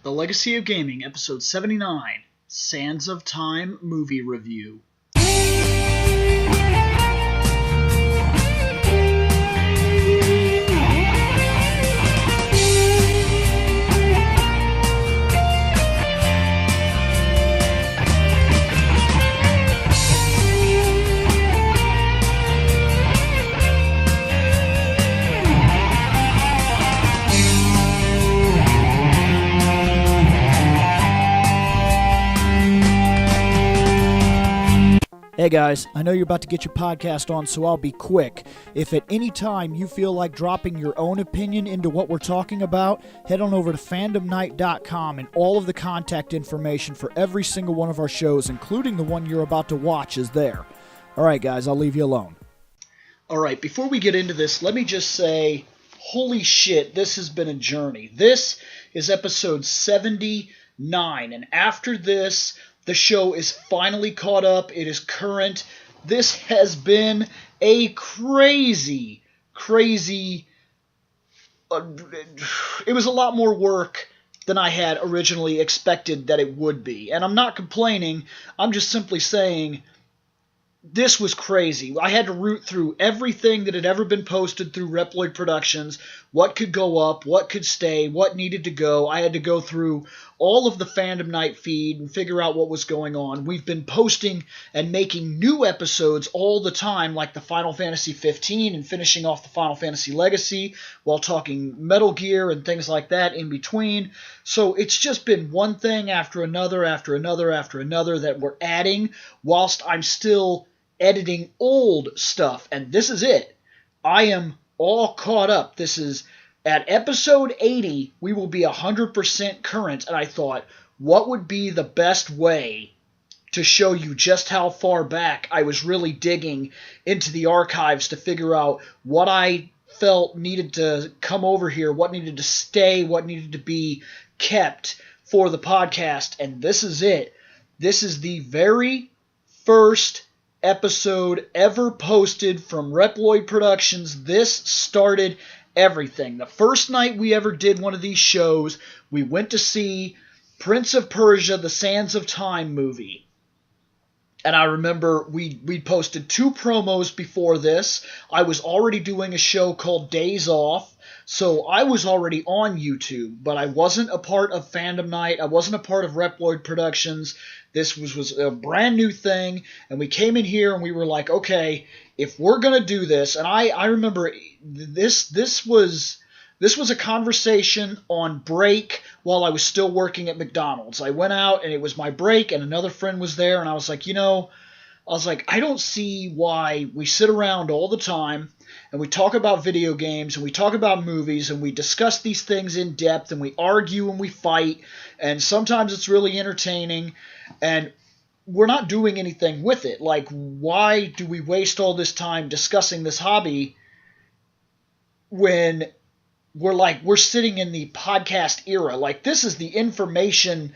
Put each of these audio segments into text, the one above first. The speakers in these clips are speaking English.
The Legacy of Gaming, Episode 79, Sands of Time Movie Review. Hey guys, I know you're about to get your podcast on, so I'll be quick. If at any time you feel like dropping your own opinion into what we're talking about, head on over to fandomnight.com, and all of the contact information for every single one of our shows, including the one you're about to watch, is there. Alright guys, I'll leave you alone. Alright, before we get into this, let me just say, holy shit, this has been a journey. This is episode 79, and after this, the show is finally caught up. It is current. This has been a crazy... it was a lot more work than I had originally expected that it would be. And I'm not complaining. I'm just simply saying this was crazy. I had to root through everything that had ever been posted through Reploidproductions, what could go up, what could stay, what needed to go. I had to go through all of the Fandom Night feed and figure out what was going on. We've been posting and making new episodes all the time, like the Final Fantasy 15 and finishing off the Final Fantasy Legacy while talking Metal Gear and things like that in between. So it's just been one thing after another that we're adding whilst I'm still editing old stuff. And this is it. I am all caught up. This is... At episode 80, we will be 100% current, and I thought, what would be the best way to show you just how far back I was really digging into the archives to figure out what I felt needed to come over here, what needed to stay, what needed to be kept for the podcast, and this is it. This is the very first episode ever posted from Reploid Productions. This started everything. The first night we ever did one of these shows, we went to see Prince of Persia, The Sands of Time movie. And I remember we posted 2 promos before this. I was already doing a show called Days Off, so I was already on YouTube, but I wasn't a part of Fandom Night. I wasn't a part of Reploid Productions. This was a brand new thing, and we came in here and we were like, okay, if we're going to do this, and I remember this was a conversation on break while I was still working at McDonald's. I went out and it was my break and another friend was there, and I was like, I don't see why we sit around all the time and we talk about video games and we talk about movies and we discuss these things in depth and we argue and we fight, and sometimes it's really entertaining, and we're not doing anything with it. Like, why do we waste all this time discussing this hobby when we're sitting in the podcast era? Like, this is the information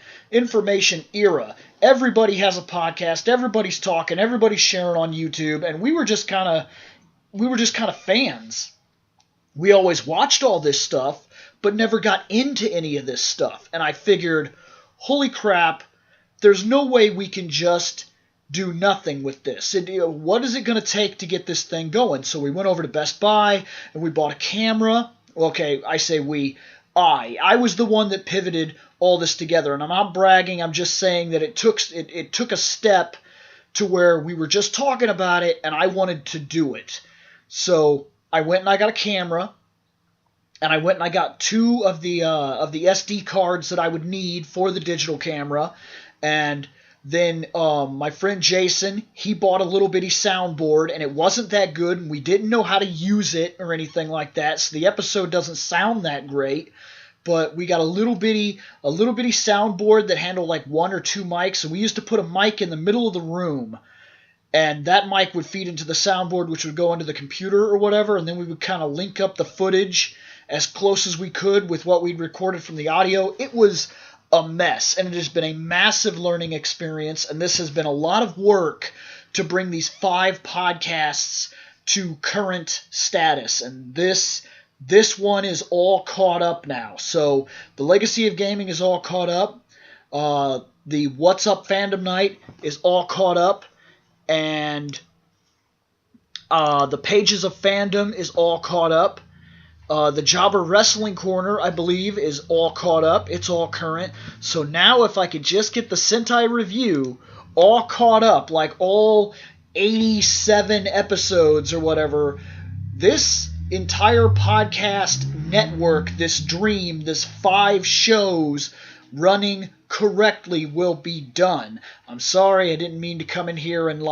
era. Everybody has a podcast, everybody's talking, everybody's sharing on YouTube, and we were just kind of fans. We always watched all this stuff, but never got into any of this stuff. And I figured, holy crap, there's no way we can just do nothing with this. What is it going to take to get this thing going? So we went over to Best Buy and we bought a camera. Okay, I say we. I was the one that pivoted all this together, and I'm not bragging. I'm just saying that it took a step to where we were just talking about it, and I wanted to do it. So I went and I got a camera, and I went and I got 2 of the SD cards that I would need for the digital camera. And then my friend Jason, he bought a little bitty soundboard, and it wasn't that good, and we didn't know how to use it or anything like that, so the episode doesn't sound that great. But we got a little bitty soundboard that handled like 1 or 2 mics, so we used to put a mic in the middle of the room, and that mic would feed into the soundboard, which would go into the computer or whatever, and then we would kind of link up the footage as close as we could with what we'd recorded from the audio. It was a mess, and it has been a massive learning experience, and this has been a lot of work to bring these 5 podcasts to current status, and this This one is all caught up now. So the Legacy of Gaming is all caught up. The What's Up Fandom Night is all caught up. And the Pages of Fandom is all caught up. The Jobber Wrestling Corner, I believe, is all caught up. It's all current. So now if I could just get the Sentai Review all caught up, like all 87 episodes or whatever, this entire podcast network, this dream, this 5 shows running correctly will be done. I'm sorry, I didn't mean to come in here and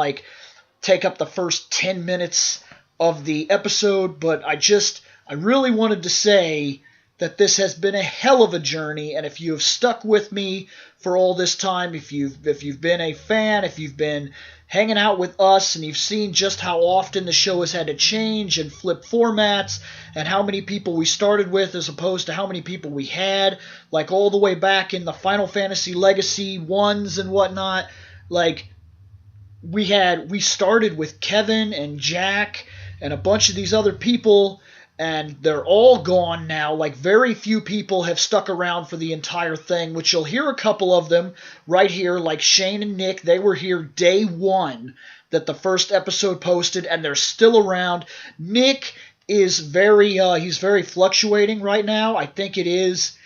take up the first 10 minutes of the episode, but I really wanted to say that this has been a hell of a journey, and if you have stuck with me for all this time, if you've been a fan, if you've been hanging out with us, and you've seen just how often the show has had to change and flip formats, and how many people we started with as opposed to how many people we had, like all the way back in the Final Fantasy Legacy 1s and whatnot, we started with Kevin and Jack and a bunch of these other people, and they're all gone now. Very few people have stuck around for the entire thing, which you'll hear a couple of them right here, like Shane and Nick. They were here day one that the first episode posted, and they're still around. Nick is he's very fluctuating right now. I think it's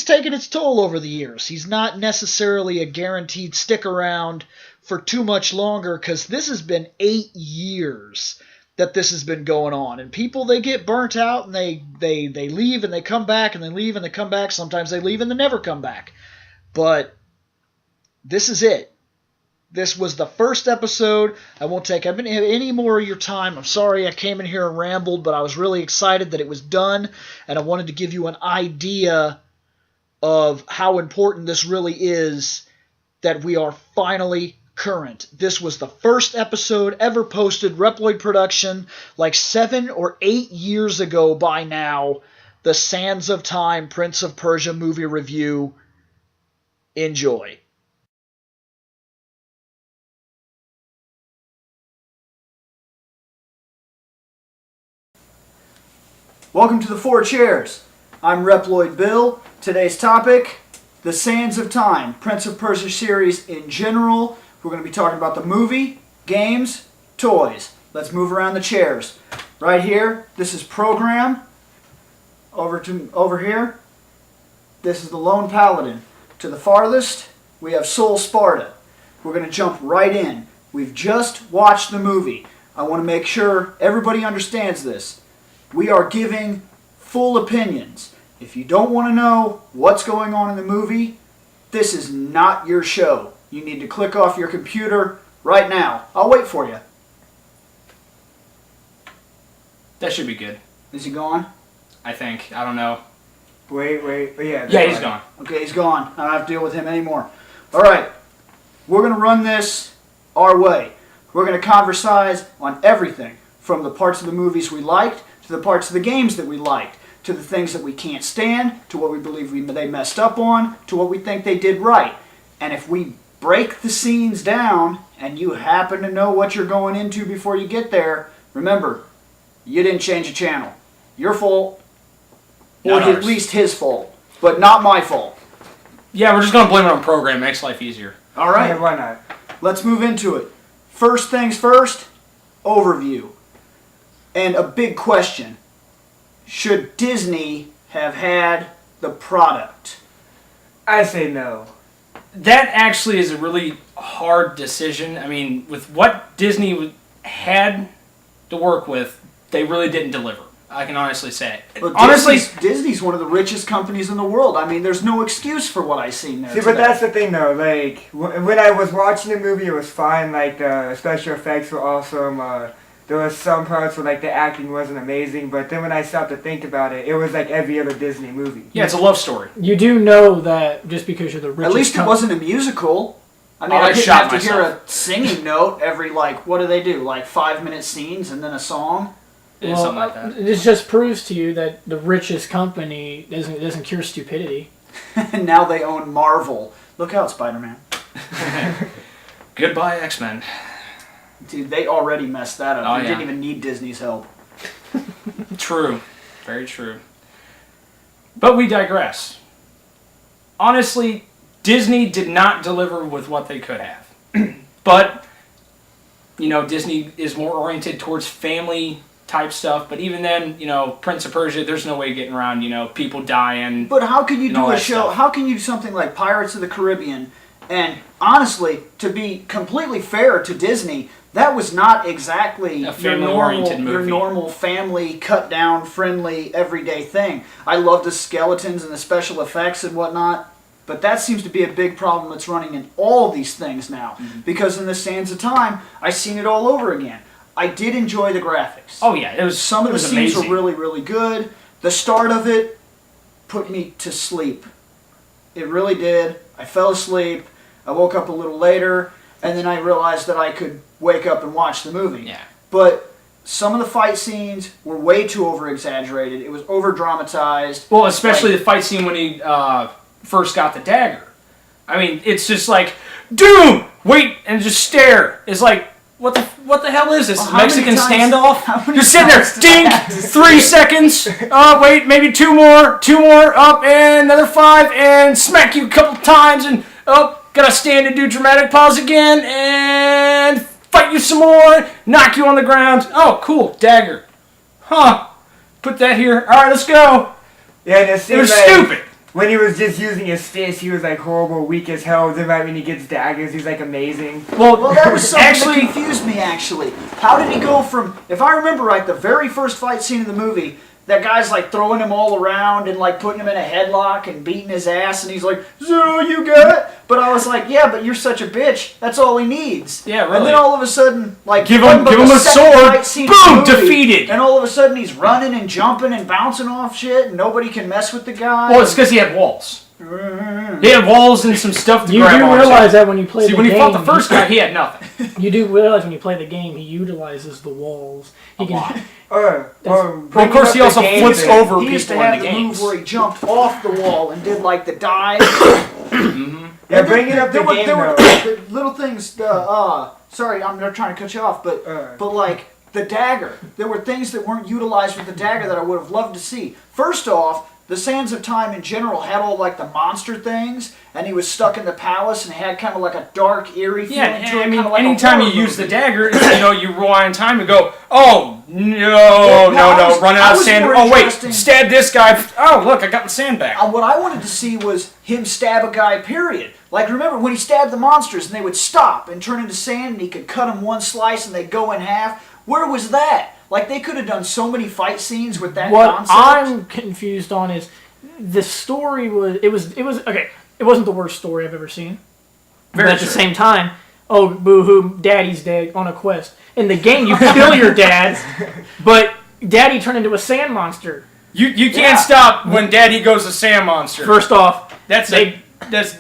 taken its toll over the years. He's not necessarily a guaranteed stick around for too much longer, because this has been 8 years that this has been going on. And people, they get burnt out, and they leave and they come back, and they leave and they come back. Sometimes they leave and they never come back. But this is it. This was the first episode. I won't take any more of your time. I'm sorry I came in here and rambled, but I was really excited that it was done, and I wanted to give you an idea of how important this really is, that we are finally current. This was the first episode ever posted, Reploid Production, 7 or 8 years ago by now. The Sands of Time Prince of Persia movie review. Enjoy. Welcome to the 4 Chairs. I'm Reploid Bill. Today's topic, The Sands of Time Prince of Persia series in general. We're going to be talking about the movie, games, toys. Let's move around the chairs. Right here, this is Program. Over here, this is the Lone Paladin. To the farthest, we have Soul Sparta. We're going to jump right in. We've just watched the movie. I want to make sure everybody understands this. We are giving full opinions. If you don't want to know what's going on in the movie, this is not your show. You need to click off your computer right now. I'll wait for you. That should be good. Is he gone? I think. I don't know. Wait. Yeah, he's gone. Okay, he's gone. I don't have to deal with him anymore. All right. We're going to run this our way. We're going to conversize on everything, from the parts of the movies we liked, to the parts of the games that we liked, to the things that we can't stand, to what we believe they messed up on, to what we think they did right. And if we break the scenes down, and you happen to know what you're going into before you get there, remember, you didn't change the channel. Your fault, or at least his fault, but not my fault. Yeah, we're just going to blame it on Program. Makes life easier. All right. Yeah, why not? Let's move into it. First things first, overview. And a big question. Should Disney have had the product? I say no. That actually is a really hard decision. I mean, with what Disney had to work with, they really didn't deliver. I can honestly say. But honestly, Disney's one of the richest companies in the world. I mean, there's no excuse for what I've seen there. See, but that's the thing, though. When I was watching the movie, it was fine. The special effects were awesome. There was some parts where the acting wasn't amazing, but then when I stopped to think about it, it was like every other Disney movie. Yeah, it's a love story. You do know that just because you're the richest... At least it wasn't a musical. I mean, I didn't have to hear a singing note every, what do they do? 5-minute scenes and then a song? Yeah, something like that. This just proves to you that the richest company doesn't cure stupidity. And now they own Marvel. Look out, Spider-Man. Goodbye, X-Men. Dude, they already messed that up. Oh, They didn't even need Disney's help. True. Very true. But we digress. Honestly, Disney did not deliver with what they could have. But, Disney is more oriented towards family type stuff. But even then, Prince of Persia, there's no way getting around, people dying. But how can you do a show? Stuff. How can you do something like Pirates of the Caribbean? And honestly, to be completely fair to Disney, that was not exactly your normal family, cut down, friendly, everyday thing. I love the skeletons and the special effects and whatnot, but that seems to be a big problem that's running in all these things now. Mm-hmm. Because in the sands of time, I've seen it all over again. I did enjoy the graphics. Oh yeah, some of the scenes were really, really good. The start of it put me to sleep. It really did. I fell asleep. I woke up a little later, and then I realized that I could wake up and watch the movie. Yeah. But some of the fight scenes were way too over-exaggerated. It was over-dramatized. Well, especially the fight scene when he first got the dagger. I mean, it's just like, Doom! Wait, and just stare. It's like, what the hell is this? Mexican standoff? You're sitting there, ding! 3 seconds. Wait, maybe 2 more. 2 more, up, and another 5, and smack you a couple times, and gotta stand and do dramatic pause again, and fight you some more, knock you on the ground. Oh, cool, dagger. Huh. Put that here. Alright, let's go. Yeah, and it was stupid. When he was just using his fist, he was like horrible, weak as hell. Then right when he gets daggers, he's like amazing. Well, that was something that confused me, actually. How did he go from, if I remember right, the very first fight scene in the movie, that guy's like throwing him all around and like putting him in a headlock and beating his ass, and he's like, "So you got it?" But I was like, "Yeah, but you're such a bitch. That's all he needs." Yeah, really. And then all of a sudden, like, give him a sword. Boom, defeated. And all of a sudden, he's running and jumping and bouncing off shit, and nobody can mess with the guy. Well, it's because he had walls. He had walls and some stuff to you grab do onto. realize that when you play the game. See, when he fought the first guy, he had nothing. You do realize when you play the game, he utilizes the walls. He can. Well, of course, he also flips over He used to people in have the the games. move where he jumped off the wall and did like the dive. Yeah, bringing up the game, there were though. little things. Sorry, I'm not trying to cut you off, but like the dagger, there were things that weren't utilized with the dagger that I would have loved to see. First off, the Sands of Time in general had all like the monster things, and he was stuck in the palace and had kind of like a dark, eerie feeling to it. I mean, like anytime you use the dagger, you rewind time and go, oh, no, run out of sand. Oh, wait, stab this guy. Oh, look, I got the sand back. What I wanted to see was him stab a guy, period. Like, remember when he stabbed the monsters and they would stop and turn into sand and he could cut them one slice and they'd go in half? Where was that? Like, they could have done so many fight scenes with that concept. What I'm confused on is the story was okay. It wasn't the worst story I've ever seen. But at the same time, oh, boo-hoo, Daddy's dead on a quest. In the game, you kill your dad, but Daddy turned into a sand monster. You can't stop when Daddy goes a sand monster. First off, that's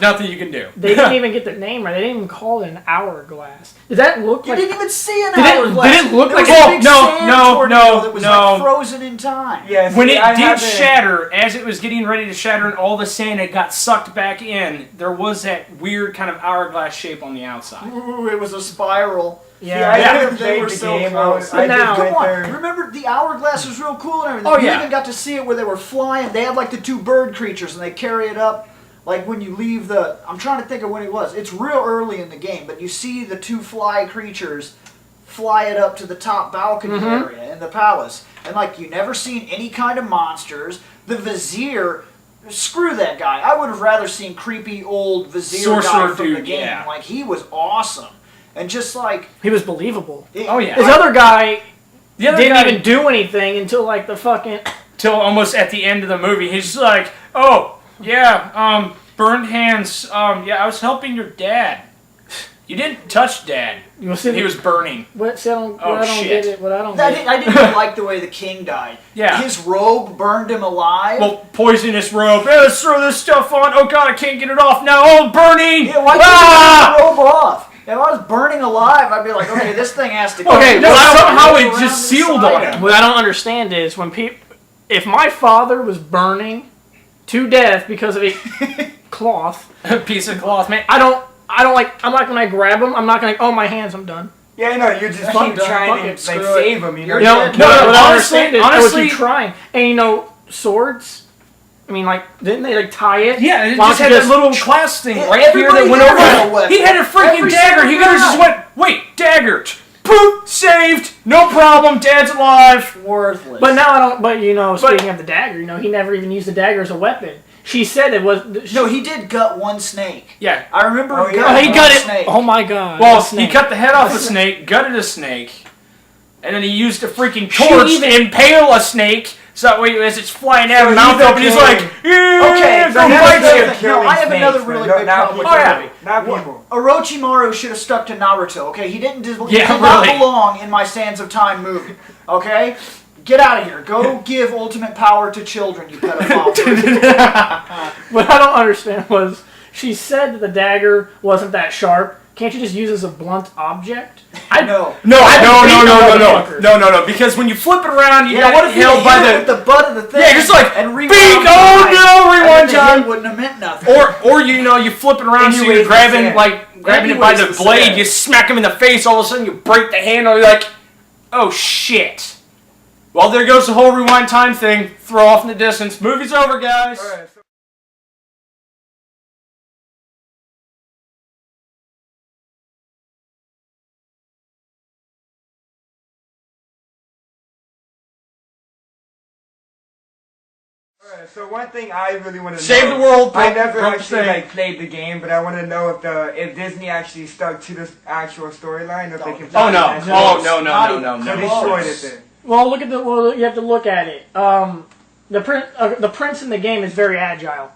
nothing you can do. They didn't even get the name right. They didn't even call it an hourglass. Did that look like... You didn't even see an hourglass. Did it look like... No. That was like frozen in time. Yes, when it did shatter, as it was getting ready to shatter and all the sand had got sucked back in, there was that weird kind of hourglass shape on the outside. Ooh, it was a spiral. Yeah, they were so game. close. Come on, remember the hourglass was real cool and everything. Oh, you yeah. even got to see it where they were flying. They had like the 2 bird creatures and they carry it up. Like when you leave the... I'm trying to think of when it was. It's real early in the game, but you see the 2 fly creatures fly it up to the top balcony area in the palace. And like you never seen any kind of monsters. The Vizier... Screw that guy. I would have rather seen creepy old Vizier Sorcerer guy from dude, the game. yeah. Like he was awesome. And just like... He was believable. Oh, yeah. His other guy didn't even do anything until like the fucking... Till almost at the end of the movie. He's just like, oh... Yeah, burned hands. I was helping your dad. You didn't touch Dad. He was burning. What? See, I don't get it. I didn't like the way the king died. Yeah. His robe burned him alive. Well, poisonous robe. Hey, let's throw this stuff on. Oh, God, I can't get it off now. Oh, burning. Yeah, why can't you get the robe off? If I was burning alive, I'd be like, okay, this thing has to go. Okay, somehow it just sealed on him. What I don't understand is if my father was burning to death because of a cloth, A piece of cloth, man. I'm not gonna grab him. I'm not gonna. Oh, my hands, I'm done. Yeah, I know. You just Fuck keep it, trying fuck to it, like screw save them. You know. You know, What I honestly, understand is honestly, I keep trying. And swords. I mean, like, didn't they like tie it? yeah, it Why just don't had you that little class thing right here everybody that went had a over. weapon. He had a freaking Every dagger. He single could have just guy. went, wait, dagger. Boop, saved. No problem. Dad's alive. Worthless. But now I don't. But speaking of the dagger, he never even used the dagger as a weapon. She said it was. No, he did gut one snake. Yeah. I remember Oh, yeah. gutting he got one it. snake. Oh my god. Well, a snake. he cut the head off a snake, gutted a snake, and then he used a freaking She torch even- to impale a snake. So that way, as it's flying out, So mouth he's open, he's okay. like, yeah, Okay, go so here's fight the you. other thing. No, I have another really big problem with Oh, the yeah. movie. Not people. Orochimaru should have stuck to Naruto, okay? He didn't he Yeah, did not really. belong in my Sands of Time movie, okay? Get out of here. Go give ultimate power to children, you pedophile. What I don't understand was she said that the dagger wasn't that sharp. Can't you just use it as a blunt object? No. No, motherfucker. no, because when you flip it around, you Yeah, know what what if you held hit by it with the butt of the thing? Yeah, just like, and bing, rewound oh the no, knife, rewind and the hit time. wouldn't have meant nothing. Or you flip it around, so Anyways, you're grabbing the grabbing it by the Anyways, the blade, sand. you smack him in the face, all of a sudden you break the handle, you're like, oh shit. Well, there goes the whole rewind time thing. Throw off in the distance. Movie's over, guys. Alright, so Alright, so one thing I really want to know. Save the world, I never Trump actually saying. played the game, but I want to know if Disney actually stuck to the actual storyline, or if they can. Oh no. No. Oh no. So they destroyed it then. Well, you have to look at it. The prince in the game is very agile,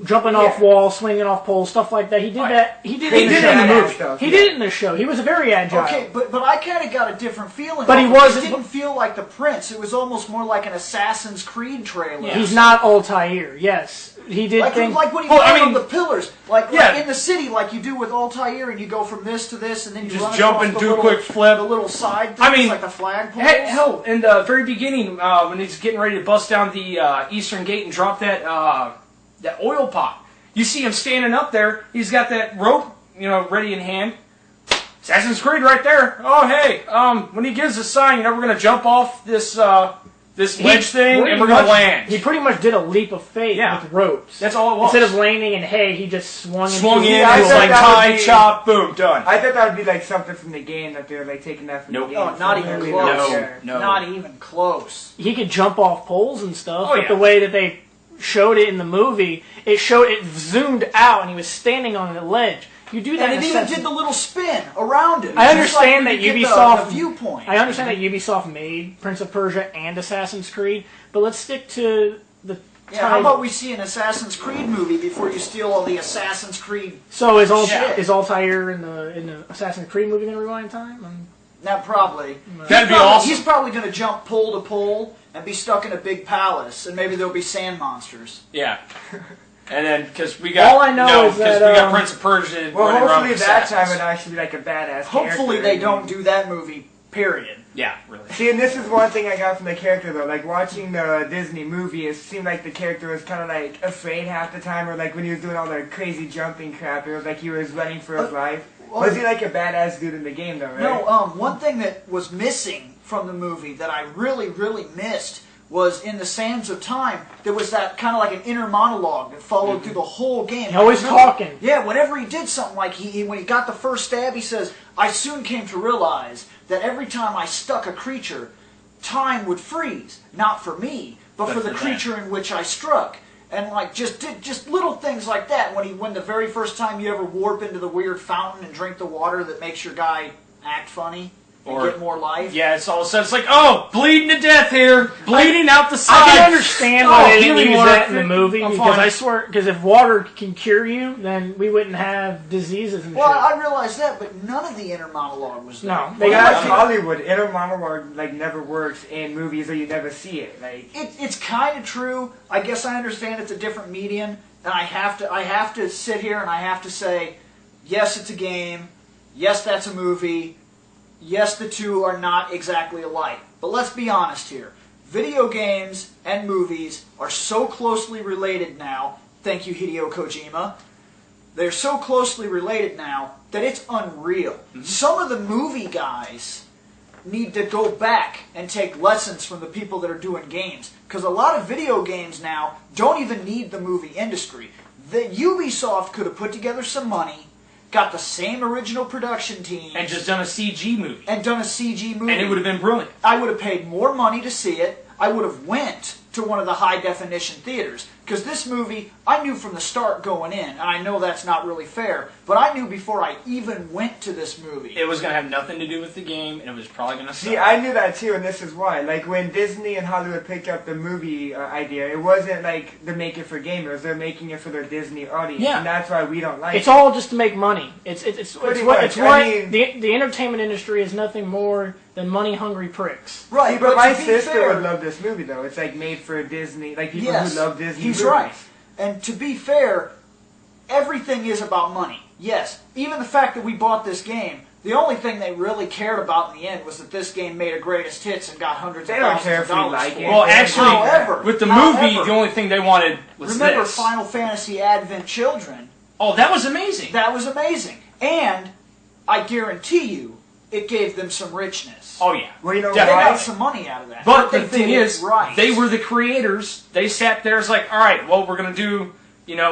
jumping off Yeah. walls, swinging off poles, stuff like that. He did that. He did it in the badass movie. stuff, He yeah. did it in the show. He was very agile. Okay, but I kind of got a different feeling. But he off it. wasn't- It didn't feel like the Prince. It was almost more like an Assassin's Creed trailer. He's not Altair. Yes, he did Like things. when he Well, went I mean- on the pillars, like Yeah. in the city, like you do with Altair, and you go from this to this, and then you Just run jump across and the do a little, quick flip. the little side things, I mean, like the flagpoles. Hell, in the very beginning, when he's getting ready to bust down the eastern gate and drop that oil pot, you see him standing up there. He's got that rope, ready in hand. Assassin's Creed right there. Oh hey, when he gives a sign, we're gonna jump off this ledge thing and we're gonna land. He pretty much did a leap of faith Yeah. with ropes. That's all it was. Instead of landing in hay, he just swung Swung into in, Yeah, I it was thought like that would tie, be- chop, boom, done. I thought that would be like something from the game that they're like taking that from Nope. the game. Oh, not So even maybe close. that's- No. Not even close. He could jump off poles and stuff, Oh, but yeah. the way that they showed it in the movie, it zoomed out and he was standing on a ledge. You do that And in it even Assassin's- did the little spin around it. I Just understand like that when you get Ubisoft- the viewpoint. I understand that Ubisoft made Prince of Persia and Assassin's Creed, but let's stick to the Yeah, how title. about we see an Assassin's Creed movie before you steal all the Assassin's Creed? So is Shit. Altair in the Assassin's Creed movie going to rewind time? That probably. That'd be Probably- awesome. He's probably going to jump pole to pole and be stuck in a big palace, and maybe there'll be sand monsters. Yeah. And then, because we got All I know is because that, we got Prince of Persia Well, running around hopefully with that assassins. time it'd actually be like a badass. Hopefully character. they don't do that movie, period. Yeah, really. See, and this is one thing I got from the character though. Like watching the Disney movie, it seemed like the character was kind of like afraid half the time, or like when he was doing all the crazy jumping crap, it was like he was running for his life. Was he like a badass dude in the game though? Right? No, one thing that was missing from the movie that I really, really missed was in the Sands of Time, there was that kind of like an inner monologue that followed through the whole game. Always Remember- talking. Yeah, whenever he did something, like when he got the first stab, he says, "I soon came to realize that every time I stuck a creature, time would freeze, not for me, but for the creature in which I struck." And like just little things like that. When the very first time you ever warp into the weird fountain and drink the water that makes your guy act funny and Or- get more life. Yeah, it's all of a sudden, it's like, oh, bleeding to death here, bleeding out the side. I can understand why they didn't healing use water. that in the movie, I'm because fine. I swear, because if water can cure you, then we wouldn't have diseases and Well, shit. I realized that, but none of the inner monologue was there. No, they Well, got- that's Hollywood. Inner monologue like never works in movies, or you never see it. Like It's kind of true. I guess I understand it's a different medium, and I have to sit here and I have to say, yes, it's a game. Yes, that's a movie. Yes, the two are not exactly alike. But let's be honest here. Video games and movies are so closely related now, thank you Hideo Kojima, they're so closely related now that it's unreal. Mm-hmm. Some of the movie guys need to go back and take lessons from the people that are doing games. Because a lot of video games now don't even need the movie industry. The Ubisoft could have put together some money, got the same original production team, and just done a CG movie. And it would have been brilliant. I would have paid more money to see it. I would have went to one of the high-definition theaters. Because this movie, I knew from the start going in, and I know that's not really fair, but I knew before I even went to this movie. It was going to have nothing to do with the game, and it was probably going to suck. See, I knew that too, and this is why. Like, when Disney and Hollywood picked up the movie idea, it wasn't like they make it for gamers, they're making it for their Disney audience, and that's why we don't like it. It's all just to make money. The entertainment industry is nothing more than money-hungry pricks. Right, see, but my sister would love this movie, though. It's like made for Disney, like people who love Disney He's movies. right. And to be fair, everything is about money. Yes, even the fact that we bought this game, the only thing they really cared about in the end was that this game made a greatest hits and got hundreds of thousands of dollars for it. Well, actually, with the movie, the only thing they wanted was remember this. Final Fantasy Advent Children? Oh, that was amazing. That was amazing. And I guarantee you, it gave them some richness. Oh, yeah. Well, you know, they got some money out of that. But the thing is, they were the creators. They sat there, it's like, all right, well, we're going to do,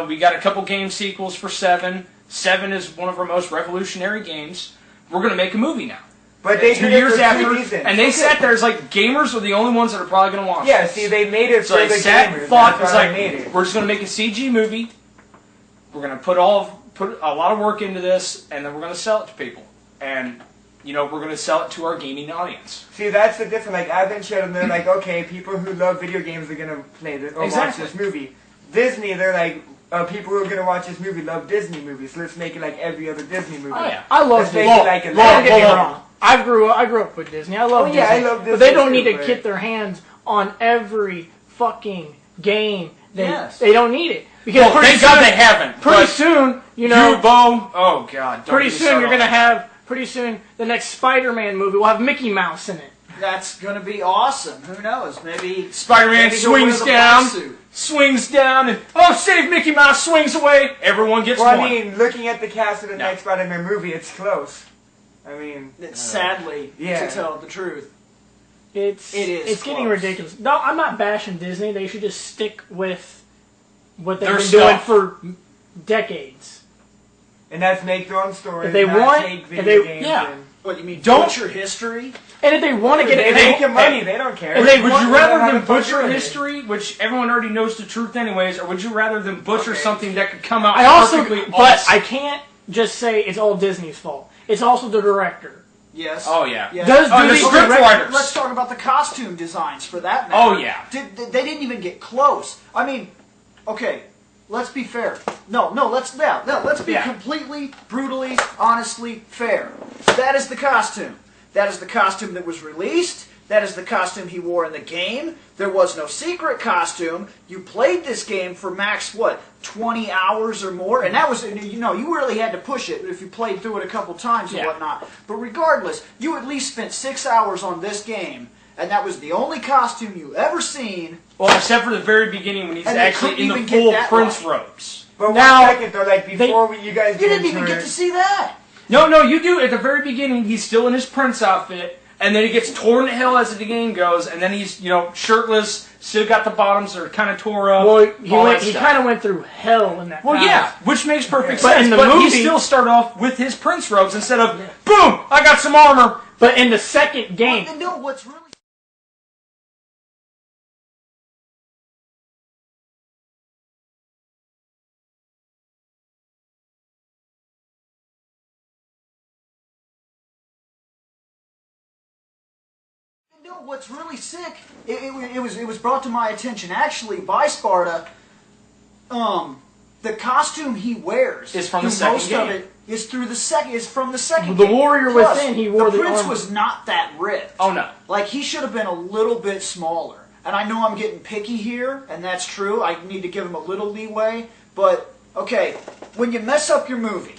we got a couple game sequels for 7. 7 is one of our most revolutionary games. We're going to make a movie now. But they 2 years after, and they sat there, it's like, gamers are the only ones that are probably going to watch Yeah, this. see, they made it so for the gamers. It's like, we're just going to make a CG movie. We're going to put a lot of work into this, and then we're going to sell it to people. And we're going to sell it to our gaming audience. See, that's the difference. Like, Advent Children, they're like, okay, people who love video games are going to play this or watch this movie. Disney, they're like, people who are going to watch this movie love Disney movies, so let's make it like every other Disney movie. Oh, yeah. I love Disney. Don't get me wrong. I grew up with Disney. I love Disney. I love Disney. But they don't need to get their hands on every fucking game. They don't need it. Because thank God they haven't. Pretty soon, oh God. Pretty soon you're going to have... Pretty soon, the next Spider-Man movie will have Mickey Mouse in it. That's going to be awesome. Who knows? Maybe Spider-Man swings down, and save Mickey Mouse, swings away. Everyone gets one. I mean, looking at the cast of the next Spider-Man movie, it's close. I mean, it's sadly to tell the truth. It's getting ridiculous. No, I'm not bashing Disney. They should just stick with what they've been doing for decades. And that's make their own stories. If they want, what you mean? Butcher history. And if they want to get it, they make money. They don't care. Would you rather than butcher history, which everyone already knows the truth anyways, or would you rather than butcher something that could come out perfectly? But I can't just say it's all Disney's fault. It's also the director. Yes. Oh yeah. The script writers. Let's talk about the costume designs for that matter. Oh yeah. They didn't even get close. I mean, okay. Let's be fair. Let's be completely, brutally, honestly fair. That is the costume. That is the costume that was released. That is the costume he wore in the game. There was no secret costume. You played this game for max, 20 hours or more? And that was, you really had to push it if you played through it a couple times and whatnot. But regardless, you at least spent 6 hours on this game. And that was the only costume you ever seen. Well, except for the very beginning when he's actually in the full prince robes. But now, 1 second though, like before you guys you didn't even get to see that. No, you do. At the very beginning, he's still in his prince outfit, and then he gets torn to hell as the game goes, and then he's, shirtless, still got the bottoms that are kind of tore up. Well, he kind of went through hell in that Well, yeah, which makes perfect sense. But in the movie, he still started off with his prince robes instead of, boom, I got some armor. But in the second game... what's really... What's really sick, it was brought to my attention actually by Sparta. The costume he wears is from the second most game. of it is from the second the game. Warrior Plus, Within, he wore the prince armor. was not that ripped. Oh no. Like he should have been a little bit smaller. And I know I'm getting picky here, and that's true. I need to give him a little leeway. But okay, when you mess up your movie,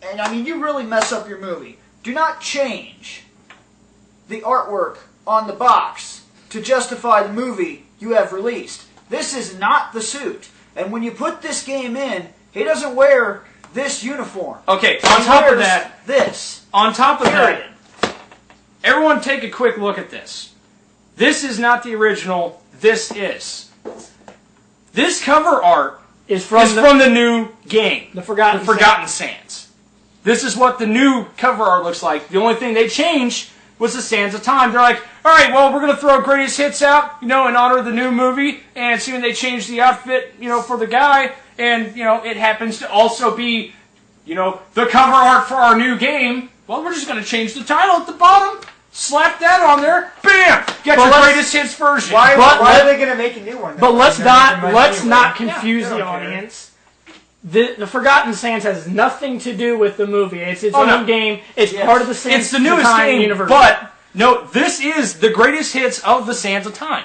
and I mean you really mess up your movie, do not change the artwork on the box to justify the movie you have released. This is not the suit. And when you put this game in, he doesn't wear this uniform. Okay, on top of that, this. On top of Period. that, everyone take a quick look at this. This is not the original. This is. This cover art is from the new game. The Forgotten Sands. This is what the new cover art looks like. The only thing they changed was the Sands of Time. They're like, all right, well, we're going to throw greatest hits out, in honor of the new movie, and soon they changed the outfit, for the guy, and, it happens to also be, the cover art for our new game. Well, we're just going to change the title at the bottom, slap that on there, bam! Get your greatest hits version. Why are they going to make a new one? But let's not confuse the audience. The Forgotten Sands has nothing to do with the movie. It's its own game. It's part of the Sands It's the newest game universe. But, no, this is the greatest hits of the Sands of Time.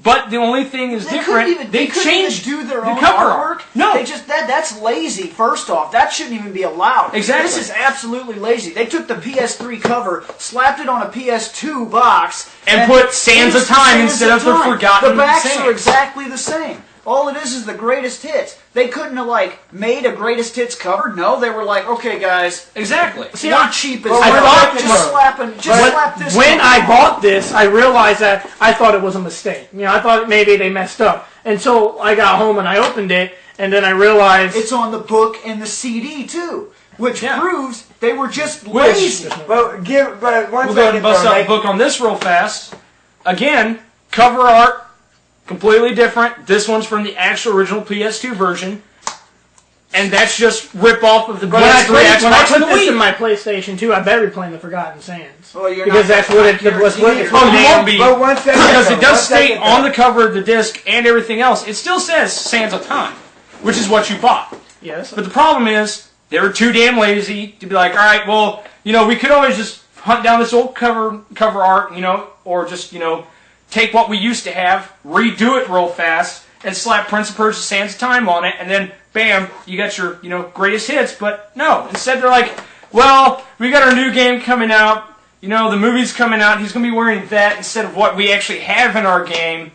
But the only thing is different. They changed do their own artwork. No, that's lazy. First off, that shouldn't even be allowed. Exactly. This is absolutely lazy. They took the PS3 cover, slapped it on a PS2 box, and put Sands of Time instead of the Forgotten Sands. The backs are exactly the same. All it is the greatest hits. They couldn't have made a greatest hits cover. No, they were like, okay, guys, exactly. See how cheap is it? Slap this. When I bought this, I realized that I thought it was a mistake. I thought maybe they messed up until I got home and I opened it, and then I realized it's on the book and the CD too, which proves they were just lazy. But one we'll go ahead and bust out the book on this real fast. Again, cover art. Completely different. This one's from the actual original PS2 version. And that's just rip-off of the PS3, when I put this in my PlayStation 2, I better be playing the Forgotten Sands. Well, because that's what it's won't be. Because it does state on the cover of the disc and everything else, it still says Sands of Time, which is what you bought. Yes. But the problem is, they were too damn lazy to be like, all right, well, we could always just hunt down this old cover art, or just, take what we used to have, redo it real fast, and slap Prince of Persia Sands of Time on it, and then, bam, you got your, greatest hits. But no, instead they're like, well, we got our new game coming out, the movie's coming out, he's going to be wearing that instead of what we actually have in our game.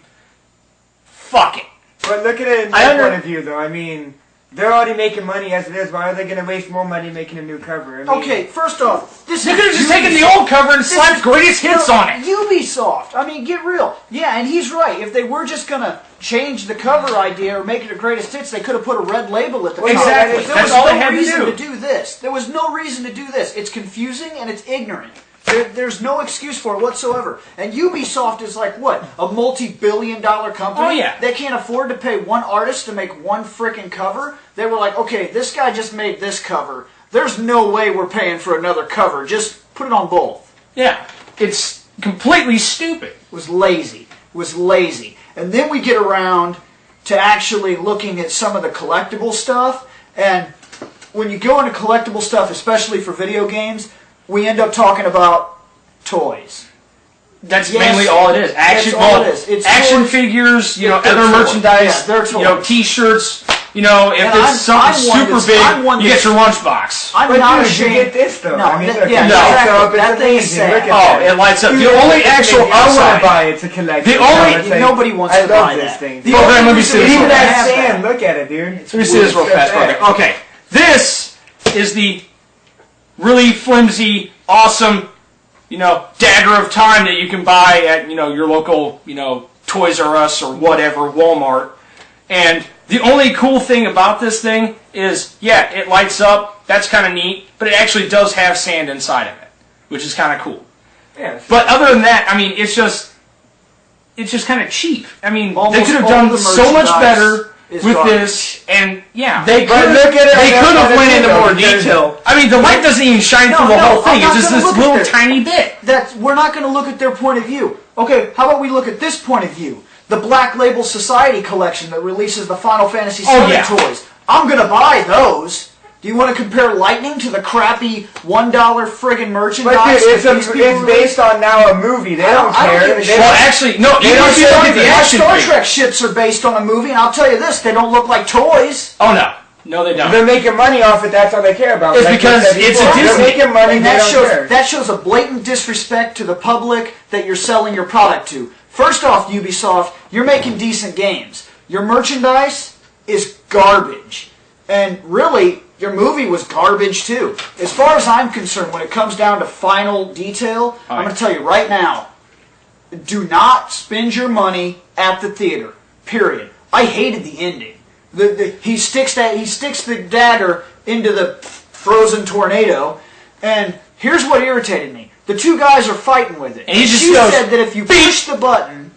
Fuck it. But look at it in my point of view, though. I mean, they're already making money as it is. Why are they going to waste more money making a new cover? Okay, first off, they could have just taken the old cover and slapped greatest hits on it. Ubisoft. I mean, get real. Yeah, and he's right. If they were just going to change the cover idea or make it a greatest hits, they could have put a red label at the top. Exactly. That's all they had to do. There was no reason to do this. There was no reason to do this. It's confusing and it's ignorant. There's no excuse for it whatsoever. And Ubisoft is like, what, a multi-billion-dollar company? Oh, yeah. They can't afford to pay one artist to make one frickin' cover. They were like, okay, this guy just made this cover. There's no way we're paying for another cover. Just put it on both. Yeah. It's completely stupid. It was lazy. And then we get around to actually looking at some of the collectible stuff. And when you go into collectible stuff, especially for video games, we end up talking about toys. That's mainly all it is. Action, that's all it is. It's action toys. Figures, other merchandise, T-shirts. If there's something super big, you get your lunchbox. I'm not ashamed. You get this though. No, exactly. That thing is sad. Oh, it lights up. The only actual I want to buy it to collect. Nobody wants to buy that. Program, let me see this. Even that sand. Look at it, dude. Let me see this real fast. Okay, this is the really flimsy, awesome, dagger of time that you can buy at, your local, Toys R Us or whatever, Walmart. And the only cool thing about this thing is, yeah, it lights up. That's kind of neat. But it actually does have sand inside of it, which is kind of cool. Yeah, but other than that, I mean, it's just kind of cheap. I mean, they could have done so much better with this, and yeah, they could have went into more detail. I mean, the light doesn't even shine through the whole thing. It's just this little tiny bit. We're not going to look at their point of view. Okay, how about we look at this point of view? The Black Label Society collection that releases the Final Fantasy VII toys. I'm going to buy those. Do you want to compare Lightning to the crappy $1 friggin' merchandise? But dude, it's based on now a movie. They don't care. Well, actually, no. They don't look at the action Star Trek shits are based on a movie, and I'll tell you this: they don't look like toys. Oh no, no, they don't. They're making money off it. That's all they care about. It's because it's a Disney. They're making money. And that shows a blatant disrespect to the public that you're selling your product to. First off, Ubisoft, you're making decent games. Your merchandise is garbage, and really, your movie was garbage too. As far as I'm concerned, when it comes down to final detail, I'm going to tell you right now, do not spend your money at the theater. Period. I hated the ending. He sticks the dagger into the frozen tornado, and here's what irritated me. The two guys are fighting with it. And she said that if you push the button,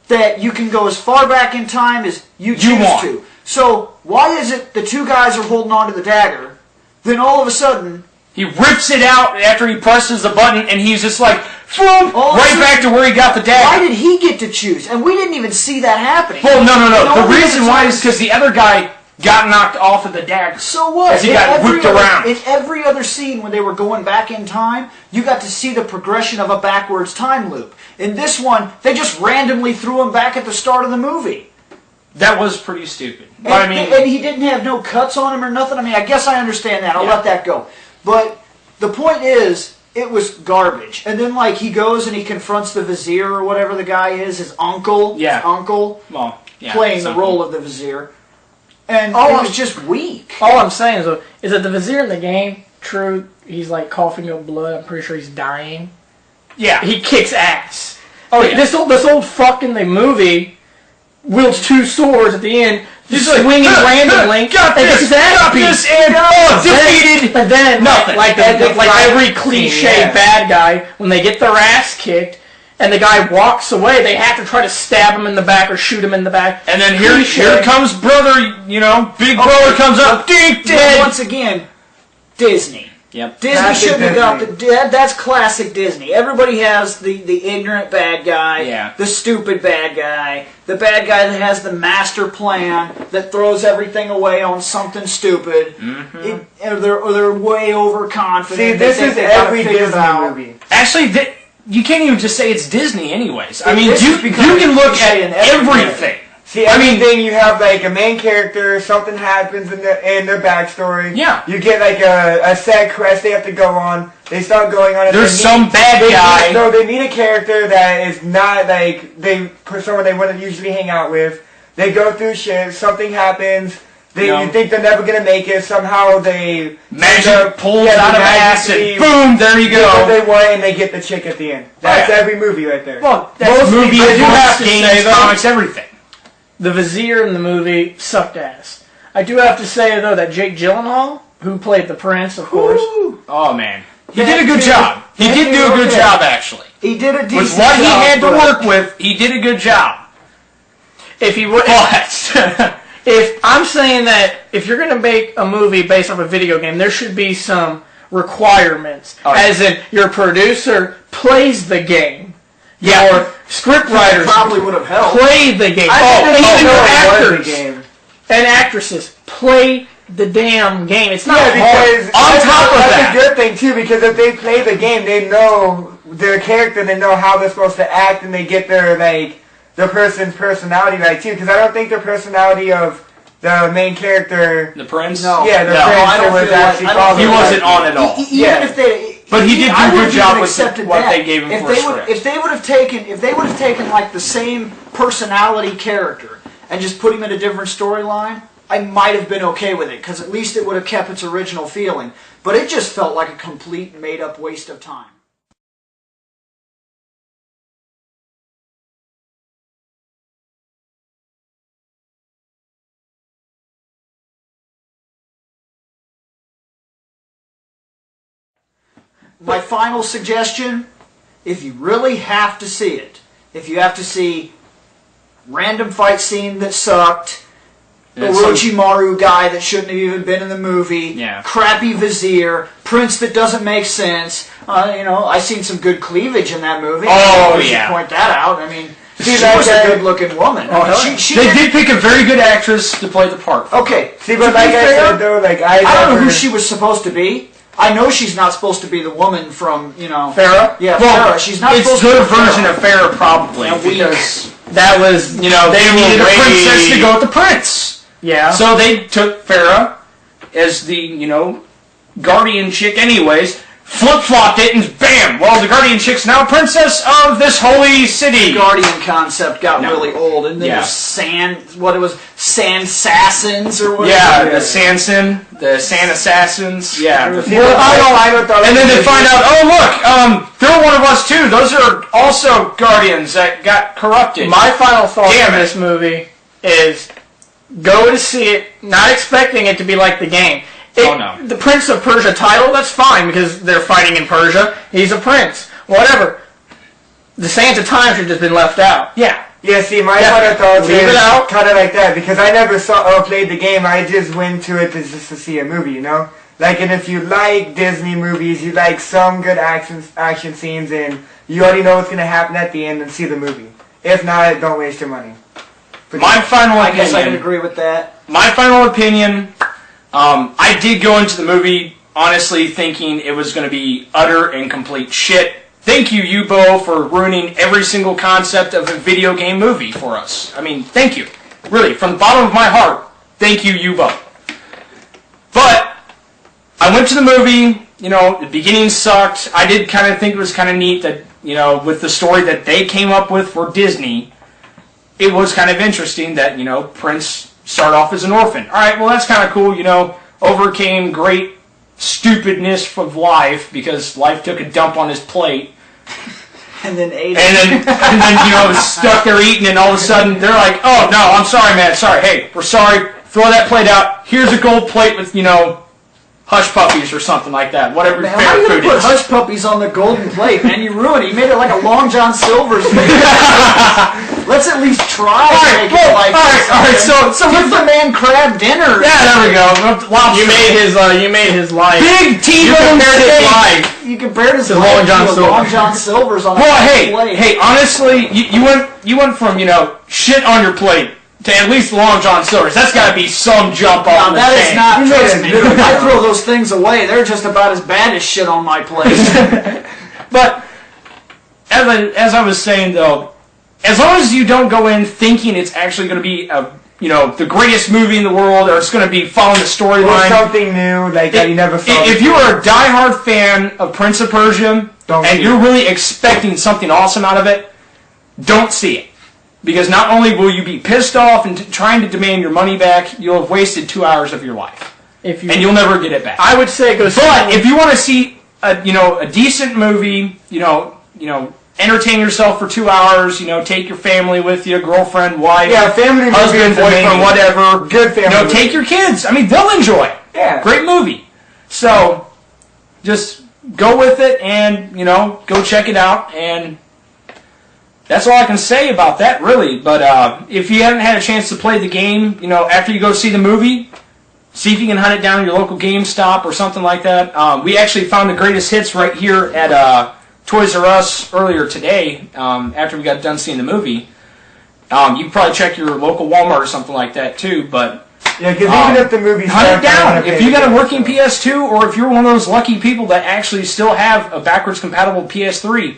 that you can go as far back in time as you choose to. So why is it the two guys are holding on to the dagger, then all of a sudden he rips it out after he presses the button, and he's just like, boom, right back to where he got the dagger. Why did he get to choose? And we didn't even see that happening. Well, no. The reason why is because the other guy got knocked off of the dagger. So what? As he got whipped around. In every other scene when they were going back in time, you got to see the progression of a backwards time loop. In this one, they just randomly threw him back at the start of the movie. That was pretty stupid. And he didn't have no cuts on him or nothing. I mean, I guess I understand that. I'll let that go. But the point is, it was garbage. And then, like, he goes and he confronts the vizier or whatever the guy is, his uncle. Yeah. His uncle. Well, yeah, playing the role of the vizier. And it was just weak. All I'm saying is that the vizier in the game, true, he's like coughing up blood. I'm pretty sure he's dying. Yeah. He kicks ass. Oh, yeah. This old fuck in the movie wields two swords at the end, just swinging randomly. Got this, defeated. And then, nothing. Like every cliche bad guy, when they get their ass kicked, and the guy walks away, they have to try to stab him in the back or shoot him in the back. And then here comes brother, big brother comes up, dink, dead. Once again, Disney. Yep. Disney shouldn't have got that's classic Disney. Everybody has the ignorant bad guy, the stupid bad guy, the bad guy that has the master plan that throws everything away on something stupid. Mm-hmm. Or they're way overconfident. See, this is every Disney movie. Actually, you can't even just say it's Disney anyways. I mean, you can look at everything. See, everything you have like a main character, something happens in their backstory. Yeah. You get like a set quest they have to go on. They start going on it. There's some bad guy. No, they meet a character that is not like someone they wouldn't usually hang out with. They go through shit. Something happens. You think they're never gonna make it. Somehow they magic pulls out of ass and boom, there you go. What they want, and they get the chick at the end. That's every movie right there. Well, that's movies, games, comics, everything. The vizier in the movie sucked ass. I do have to say, though, that Jake Gyllenhaal, who played the prince, of course. Oh, man. He did a good job. He did do a good job, actually. He did a decent job. With what he had to work with, he did a good job. If he would... If I'm saying that if you're going to make a movie based off a video game, there should be some requirements. As in, your producer plays the game. Your scriptwriters probably would have helped. Play the game. Even actors and actresses play the damn game. It's not hard. On top of that, that's a good thing too, because if they play the game, they know their character, they know how they're supposed to act, and they get their person's personality right too. Because I don't think the personality of the main character, the prince, prince was actually he wasn't on at all. Even if they. But he did do a good job with what they gave him for a script. If they would have taken like the same personality character and just put him in a different storyline, I might have been okay with it, because at least it would have kept its original feeling. But it just felt like a complete made-up waste of time. My final suggestion, if you really have to see it, if you have to see random fight scene that sucked, Orochimaru guy that shouldn't have even been in the movie, crappy vizier, prince that doesn't make sense, I seen some good cleavage in that movie. Point that out. I mean, she was a good-looking woman. They did pick a very good actress to play the part. Okay. See, but like I said, though, I don't know who she was supposed to be. I know she's not supposed to be the woman from, Farrah? Yeah, Farrah. She's not supposed to be It's their version of Farrah, probably, because that was, they needed a princess to go with the prince. Yeah. So they took Farrah as the, guardian chick anyways, flip-flopped it, and bam! Well, the Guardian chick's now princess of this holy city. The Guardian concept got really old, and then there's Sand-Assassins or whatever. Yeah, the Sanson, the Sand Assassins. Yeah. And then they find out, oh look, they're one of us too. Those are also Guardians that got corrupted. My final thought on this movie is go to see it, not expecting it to be like the game. The Prince of Persia title, that's fine because they're fighting in Persia. He's a prince. Whatever. The Sands of Time should have just been left out. Yeah. Yeah, see, my final thoughts is kind of like that, because I never played the game. I just went to it just to see a movie, you know? Like, and if you like Disney movies, you like some good action scenes, and you already know what's going to happen at the end, and see the movie. If not, don't waste your money. My final opinion. I guess I can agree with that. My final opinion, I did go into the movie honestly thinking it was going to be utter and complete shit. Thank you, Yubo, for ruining every single concept of a video game movie for us. I mean, thank you. Really, from the bottom of my heart, thank you, Yubo. But I went to the movie, you know, the beginning sucked. I did kind of think it was kind of neat that, you know, with the story that they came up with for Disney, it was kind of interesting that, you know, Prince started off as an orphan. All right, well, that's kind of cool, you know, overcame great stupidness of life because life took a dump on his plate. And then ate it. And then, you know, stuck there eating, and all of a sudden they're like, oh, no, I'm sorry, man, sorry. Hey, we're sorry. Throw that plate out. Here's a gold plate with, you know, hush puppies or something like that. Whatever your favorite food is. How are you going to put hush puppies on the golden plate, man? You ruined it. You made it like a Long John Silver's plate. Let's at least try to make it like this. All right, so give the man crab dinner. Yeah, there we go. You made his life. Big T-bone steak. You compared his to life Long John to Long John Silver's on a plate. Hey, honestly, you went from, you know, shit on your plate to at least Long John Silver's. That's got to be some jump off the that is chain. not, trust me. I throw those things away. They're just about as bad as shit on my plate. But, as I was saying, though, as long as you don't go in thinking it's actually going to be the greatest movie in the world, or it's going to be following the storyline, something new like that you never saw. If you are a diehard fan of Prince of Persia and you're really expecting something awesome out of it, don't see it. Because not only will you be pissed off and trying to demand your money back, you'll have wasted 2 hours of your life, and you'll never get it back. I would say go see. But if you want to see a decent movie, entertain yourself for 2 hours, take your family with you, girlfriend, wife, family husband, boyfriend, whatever. Good family. Take your kids. I mean, they'll enjoy it. Yeah. Great movie. So, just go with it and, go check it out. And that's all I can say about that, really. But if you haven't had a chance to play the game, after you go see the movie, see if you can hunt it down at your local GameStop or something like that. We actually found the greatest hits right here at Toys R Us earlier today, after we got done seeing the movie. You can probably check your local Walmart or something like that too, but yeah, because even if the movie's hunt it down. If you got a working PS2, or if you're one of those lucky people that actually still have a backwards compatible PS3,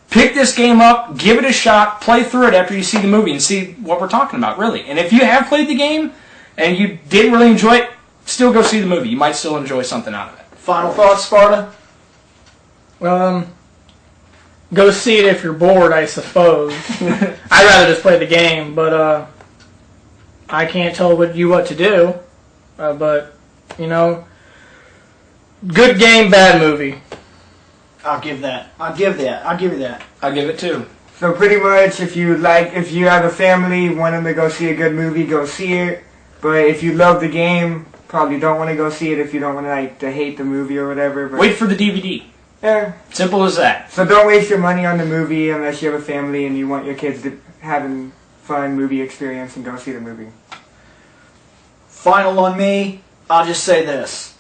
pick this game up, give it a shot, play through it after you see the movie and see what we're talking about, really. And if you have played the game and you didn't really enjoy it, still go see the movie. You might still enjoy something out of it. Final thoughts, Sparta? Go see it if you're bored, I suppose. I'd rather just play the game, but I can't tell you what to do. But, good game, bad movie. I'll give that. I'll give you that. I'll give it 2. So pretty much, if you have a family, want them to go see a good movie, go see it. But if you love the game, probably don't want to go see it if you don't want to hate the movie or whatever. But wait for the DVD. Yeah. Simple as that. So don't waste your money on the movie unless you have a family and you want your kids to have a fun movie experience, and go see the movie. Final on me, I'll just say this.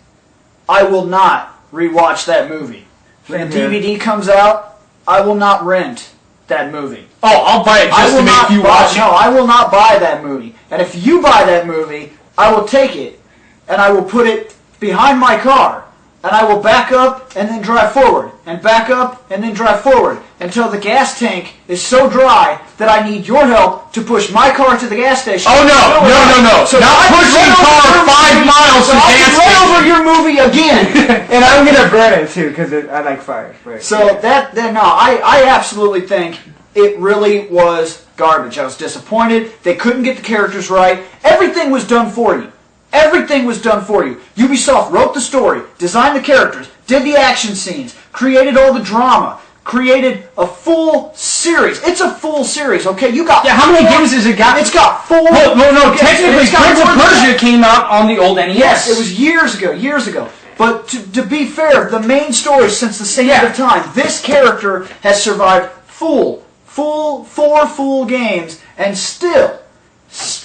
I will not rewatch that movie. When the DVD comes out, I will not rent that movie. Oh, I'll buy it just to make you watch it. No, I will not buy that movie. And if you buy that movie, I will take it and I will put it behind my car and I will back up and then drive forward, and back up and then drive forward, until the gas tank is so dry that I need your help to push my car to the gas station. Oh, no. So not pushing car 5 miles to the gas station. station. Over your movie again. And I'm going to burn it too, because I like fire. But, so I absolutely think it really was garbage. I was disappointed. They couldn't get the characters right. Everything was done for you. Everything was done for you. Ubisoft wrote the story, designed the characters, did the action scenes, created all the drama, created a full series. It's a full series, okay? You got how many games has it got? It's got 4. No. Technically, Prince of Persia came out on the old NES. Yes, it was years ago. But to be fair, the main story since the sands of time, this character has survived four full games, and still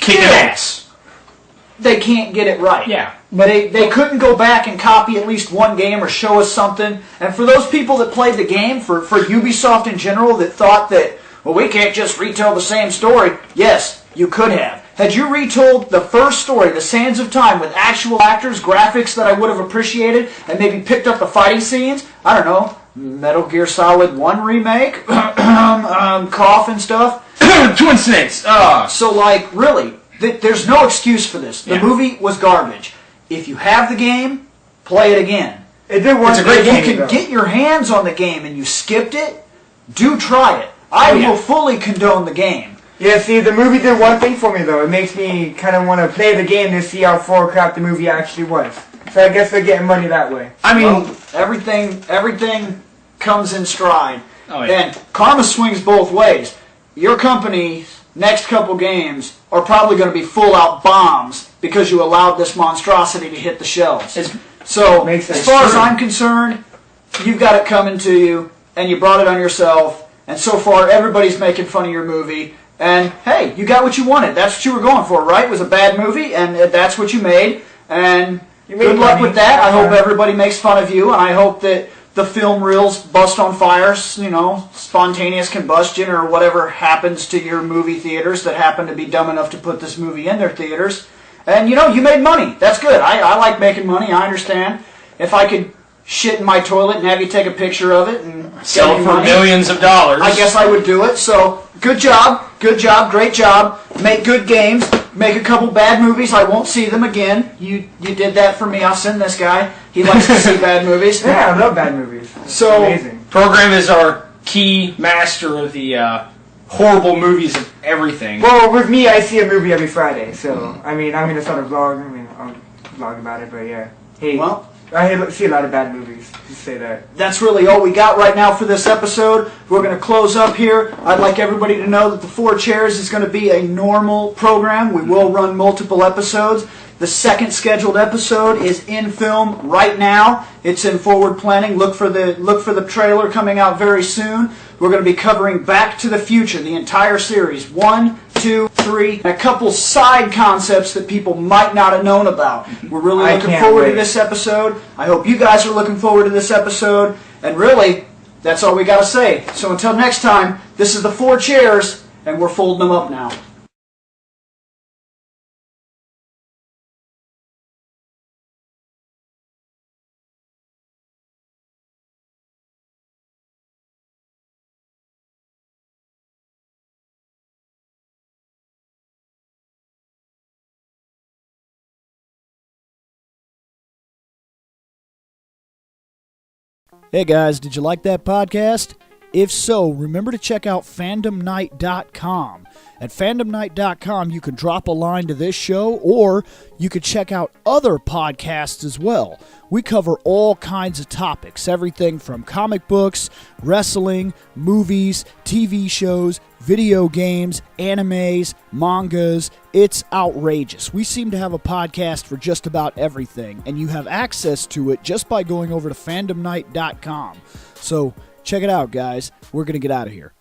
kicking ass. They can't get it right. Yeah. But they couldn't go back and copy at least one game or show us something. And for those people that played the game, for Ubisoft in general, that thought that, well, we can't just retell the same story. Yes, you could have. Had you retold the first story, The Sands of Time, with actual actors, graphics that I would have appreciated, and maybe picked up the fighting scenes, I don't know, Metal Gear Solid 1 remake, cough and stuff. Twin Snakes. So, really, there's no excuse for this. The movie was garbage. If you have the game, play it again. It's a great game. If you can get your hands on the game and you skipped it, do try it. I will fully condone the game. Yeah, see, the movie did one thing for me, though. It makes me kind of want to play the game to see how full crap the movie actually was. So I guess they're getting money that way. I mean, everything comes in stride. Oh, yeah. And karma swings both ways. Your company's next couple games are probably going to be full-out bombs because you allowed this monstrosity to hit the shelves. So, as far as I'm concerned, you've got it coming to you, and you brought it on yourself, and so far everybody's making fun of your movie, and hey, you got what you wanted. That's what you were going for, right? It was a bad movie, and that's what you made, and good luck with that. I hope everybody makes fun of you, and I hope that the film reels bust on fire, spontaneous combustion or whatever happens to your movie theaters that happen to be dumb enough to put this movie in their theaters. And, you made money. That's good. I like making money. I understand. If I could shit in my toilet and have you take a picture of it and sell it for millions of dollars, I guess I would do it. So, good job, great job. Make good games. Make a couple bad movies. I won't see them again. You did that for me. I'll send this guy. He likes to see bad movies. Yeah, I love bad movies. So amazing. Program is our key master of the horrible movies of everything. Well, with me, I see a movie every Friday, so I'm going to start a vlog. I'll vlog about it, but yeah. Hey, well, I see a lot of bad movies. Just say that. That's really all we got right now for this episode. We're going to close up here. I'd like everybody to know that the 4 Chairs is going to be a normal program. We will run multiple episodes. The second scheduled episode is in film right now. It's in forward planning. Look for the trailer coming out very soon. We're going to be covering Back to the Future, the entire series. 1, 2, 3, and a couple side concepts that people might not have known about. We're really looking forward to this episode. I hope you guys are looking forward to this episode. And really, that's all we got to say. So until next time, this is the 4 Chairs, and we're folding them up now. Hey guys, did you like that podcast? If so, remember to check out fandomnight.com. At fandomnight.com, you can drop a line to this show, or you could check out other podcasts as well. We cover all kinds of topics, everything from comic books, wrestling, movies, TV shows, video games, animes, mangas. It's outrageous. We seem to have a podcast for just about everything, and you have access to it just by going over to fandomnight.com. So check it out, guys. We're going to get out of here.